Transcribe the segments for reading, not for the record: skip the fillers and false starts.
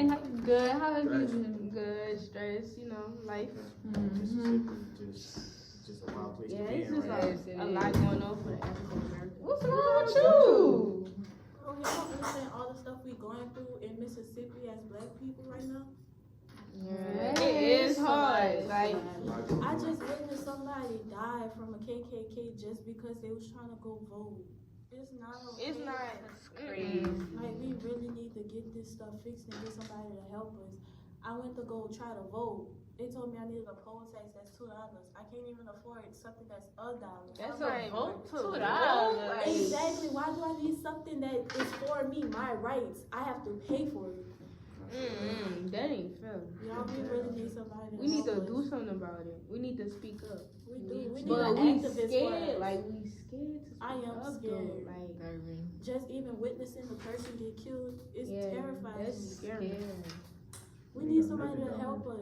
Good. How have you been? Good. Stress, life. Mississippi, just a wild place to be It's in just right like now. a lot going on for the African American. What's wrong with Oh, you? y'all don't understand all the stuff we going through in Mississippi as black people right now? Yeah, it is hard. Like, I just witnessed somebody die from a KKK just because they was trying to go vote. It's not okay. it's not. Crazy. Like, we really need to get this stuff fixed and get somebody to help us. I went to go try to vote. They told me I needed a poll tax that's $2. I can't even afford something that's $1. That's a vote $2. Exactly. Why do I need something that is for me, my rights? I have to pay for it. That ain't fair. Y'all, we really need somebody to We need to help do us. something about it. We need to speak up. We do. We need But an we activist for scared. us. Like, we scared to speak I am up, scared. though. Like, Just even witnessing the person get killed is terrifying. That's scary. We need somebody to help us.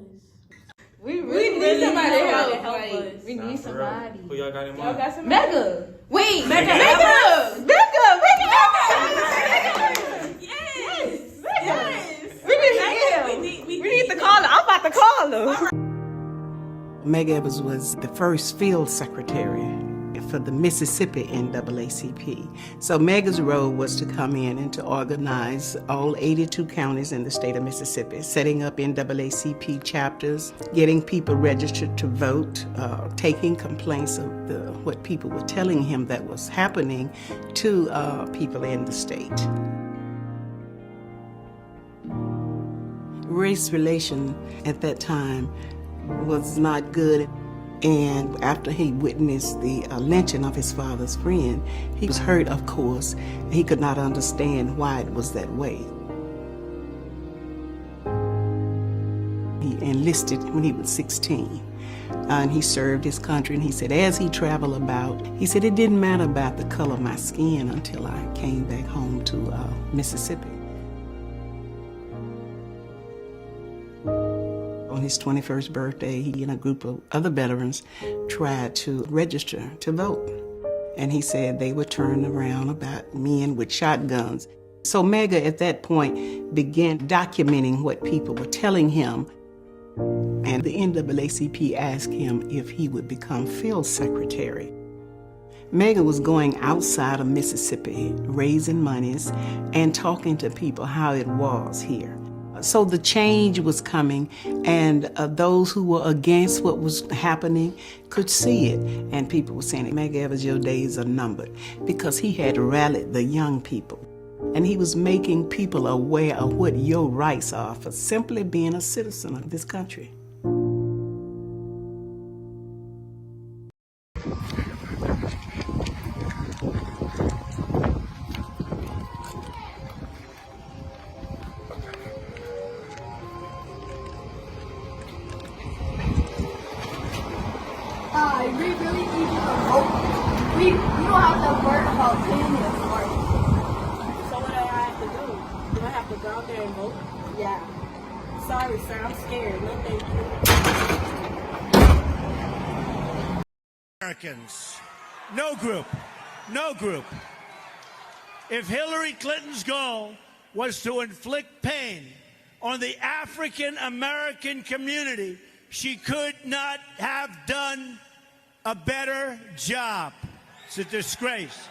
We need somebody to help us. We Nah, need for real. somebody. Who y'all got in Y'all mind? got some Medgar. Wait, Medgar Medgar. We need to call her. I'm about to call her. Medgar Evers was the first field secretary for the Mississippi NAACP. So Medgar's role was to come in and to organize all 82 counties in the state of Mississippi, setting up NAACP chapters, getting people registered to vote, taking complaints of what people were telling him that was happening to people in the state. Race relation at that time was not good. And after he witnessed the lynching of his father's friend, he was hurt, of course. He could not understand why it was that way. He enlisted when he was 16, and he served his country. And he said, as he traveled about, he said, it didn't matter about the color of my skin until I came back home to Mississippi. On his 21st birthday, he and a group of other veterans tried to register to vote. And he said they were turned around about men with shotguns. So Medgar at that point began documenting what people were telling him. And the NAACP asked him if he would become field secretary. Medgar was going outside of Mississippi, raising monies and talking to people how it was here. So the change was coming, and those who were against what was happening could see it. And people were saying, Medgar Evers, your days are numbered, because he had rallied the young people. And he was making people aware of what your rights are for simply being a citizen of this country. We really need to vote. We don't have to worry about paying the party. So what do I have to do? Do I have to go out there and vote? Yeah. Sorry, sir. I'm scared. No, thank you. Americans. No group. If Hillary Clinton's goal was to inflict pain on the African American community, she could not have done a better job. It's a disgrace.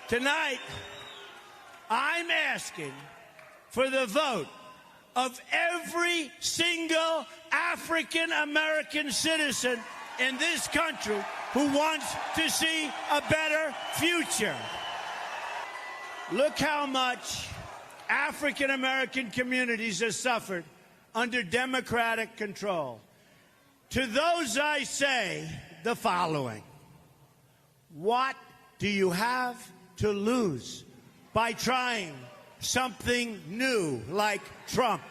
Tonight, I'm asking for the vote of every single African American citizen in this country who wants to see a better future. Look how much African American communities have suffered under Democratic control. To those I say the following: what do you have to lose by trying something new like Trump?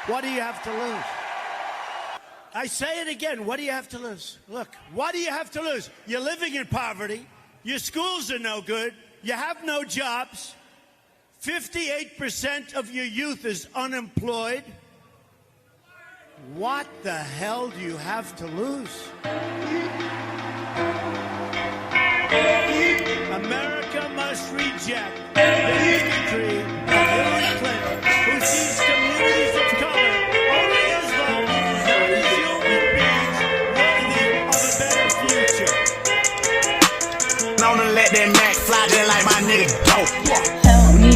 What do you have to lose? I say it again, what do you have to lose? Look, what do you have to lose? You're living in poverty, your schools are no good, you have no jobs, 58% of your youth is unemployed. What the hell do you have to lose? America must reject the bigotry of Hillary Clinton, who sees Help me.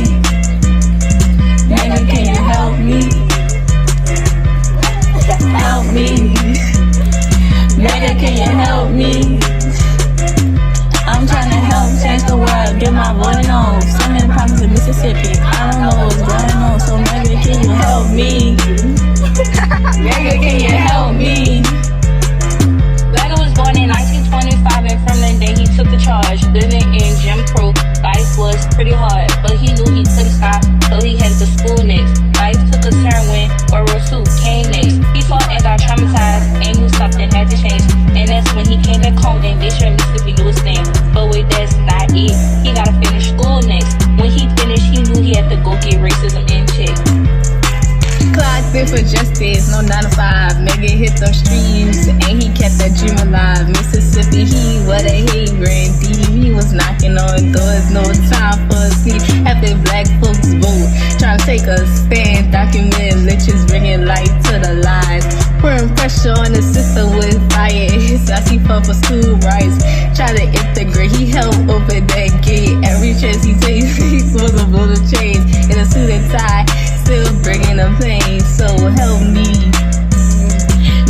Nigga, can you help me? Help me. Nigga, can you help me? I'm trying to help change the world, get my voice known. So many problems in Mississippi, I don't know what's going on. So nigga, can you help me? Nigga, can you help me? Medgar was born in 1925, and from that day he took the charge. Living in Jim Crow, life was pretty hard, but he knew he couldn't stop, so he headed to school next. Life took a turn when World War II came next. He fought and got traumatized, and knew something had to change. And that's when he came back home and made sure Mississippi knew his name. But wait, that's not it. He gotta finish school next. When he finished, he knew he had to go get racism in check. Clocked in for justice, no 9 to 5. Medgar hit them streets, and he kept that dream alive. Mississippi, he what a hate grand deep. He was knocking on doors, no time for sleep. Happy black folks vote, trying to take a stand. Document lynches, bringing light to the lies. Putting pressure on the system with fire. So I see fought for school rights, try to integrate. He held over that gate. Every chance he takes, he's supposed to blow the chains. In a suit and tie, still bringing the pain. So help me,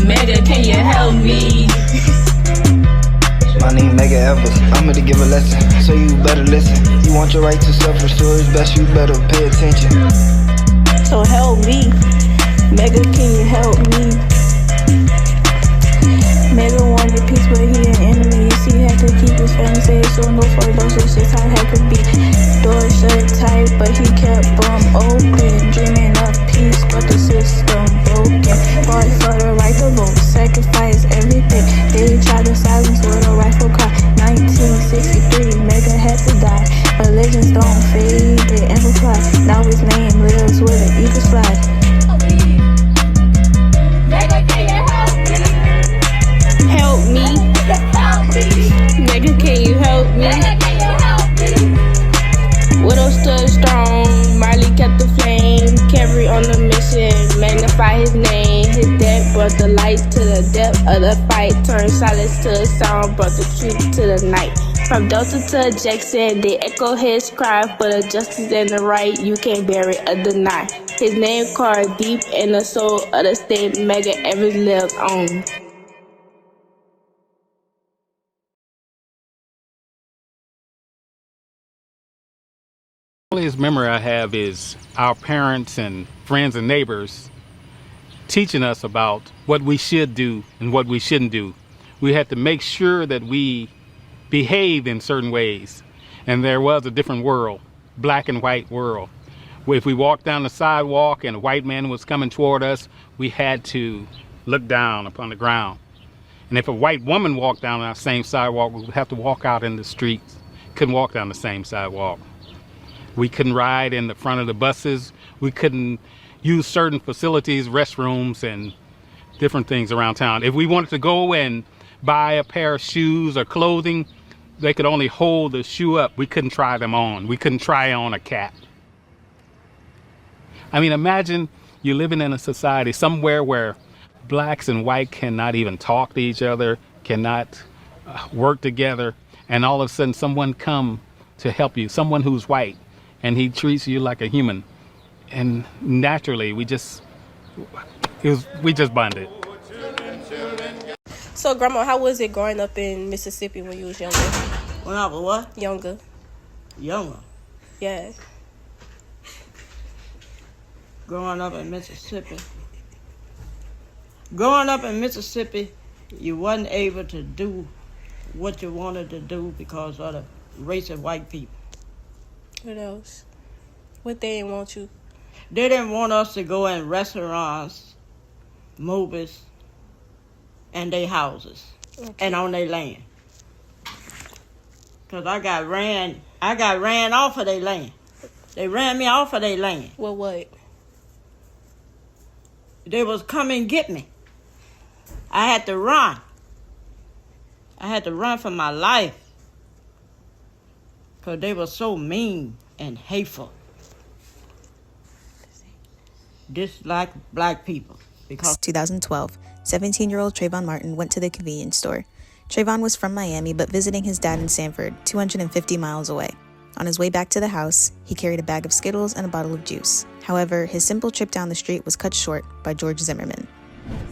Medgar, can you help me? My name Medgar Evers, I'm here to give a lesson, so you better listen. You want your right to self-restore, it's best you better pay attention. So help me, Medgar, can you help me? Medgar wanted peace, but he an enemy. You see, he had to keep his family safe, so no foreclosures, just how it could be. Doors shut tight, but he kept them open, dreaming of peace, but the system broken. Fought for the right to vote, sacrificed everything. They tried to silence with a rifle cry. 1963, Medgar had to die, but legends don't fade, they amplify. Now his name lives where the eagles fly. Help me. Medgar, can you help me? Widow stood strong, Marley kept the flame, carry on the mission, magnify his name. His death brought the light to the depth of the fight, turned silence to a sound, brought the truth to the night. From Delta to Jackson, they echo his cry for the justice and the right. You can't bury or deny. His name carved deep in the soul of the state. Medgar Evers lives on. The earliest memory I have is our parents and friends and neighbors teaching us about what we should do and what we shouldn't do. We had to make sure that we behaved in certain ways, and there was a different world, black and white world. If we walked down the sidewalk and a white man was coming toward us, we had to look down upon the ground. And if a white woman walked down our same sidewalk, we would have to walk out in the streets. Couldn't walk down the same sidewalk. We couldn't ride in the front of the buses. We couldn't use certain facilities, restrooms, and different things around town. If we wanted to go and buy a pair of shoes or clothing, they could only hold the shoe up. We couldn't try them on. We couldn't try on a cap. I mean, imagine you're living in a society somewhere where blacks and white cannot even talk to each other, cannot work together, and all of a sudden someone come to help you, someone who's white, and he treats you like a human. And naturally, we just bonded. So, Grandma, how was it growing up in Mississippi when you was younger? When I was what? Younger. Younger. Yeah. Growing up in Mississippi. Growing up in Mississippi, you wasn't able to do what you wanted to do because of the race of white people. What else? What they didn't want you? They didn't want us to go in restaurants, movies, and their houses, and on their land. Because I got ran off of their land. They ran me off of their land. Well, what? They was coming get me. I had to run. I had to run for my life. Because they were so mean and hateful. Dislike black people. Because 2012, 17-year-old Trayvon Martin went to the convenience store. Trayvon was from Miami, but visiting his dad in Sanford, 250 miles away. On his way back to the house, he carried a bag of Skittles and a bottle of juice. However, his simple trip down the street was cut short by George Zimmerman.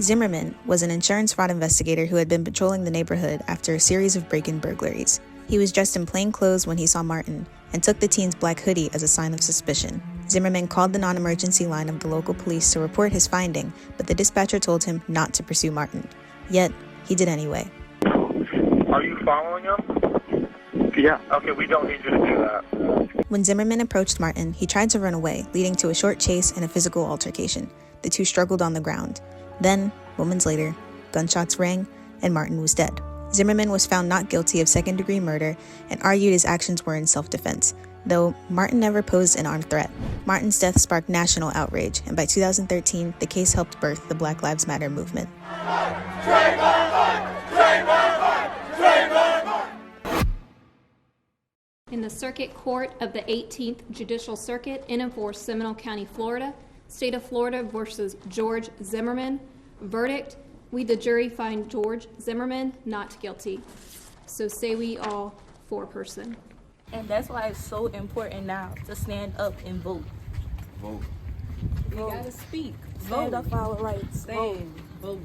Zimmerman was an insurance fraud investigator who had been patrolling the neighborhood after a series of break-in burglaries. He was dressed in plain clothes when he saw Martin and took the teen's black hoodie as a sign of suspicion. Zimmerman called the non-emergency line of the local police to report his finding, but the dispatcher told him not to pursue Martin. Yet, he did anyway. Are you following him? Yeah. Okay, we don't need you to do that. When Zimmerman approached Martin, he tried to run away, leading to a short chase and a physical altercation. The two struggled on the ground. Then, moments later, gunshots rang and Martin was dead. Zimmerman was found not guilty of second-degree murder and argued his actions were in self-defense, though Martin never posed an armed threat. Martin's death sparked national outrage, and by 2013, the case helped birth the Black Lives Matter movement. In the Circuit Court of the 18th Judicial Circuit in and for Seminole County, Florida, State of Florida versus George Zimmerman. Verdict: we, the jury, find George Zimmerman not guilty. So say we all four-person. And that's why it's so important now to stand up and vote. Vote. You gotta speak. Stand Vote. up for our rights. Stand. Vote.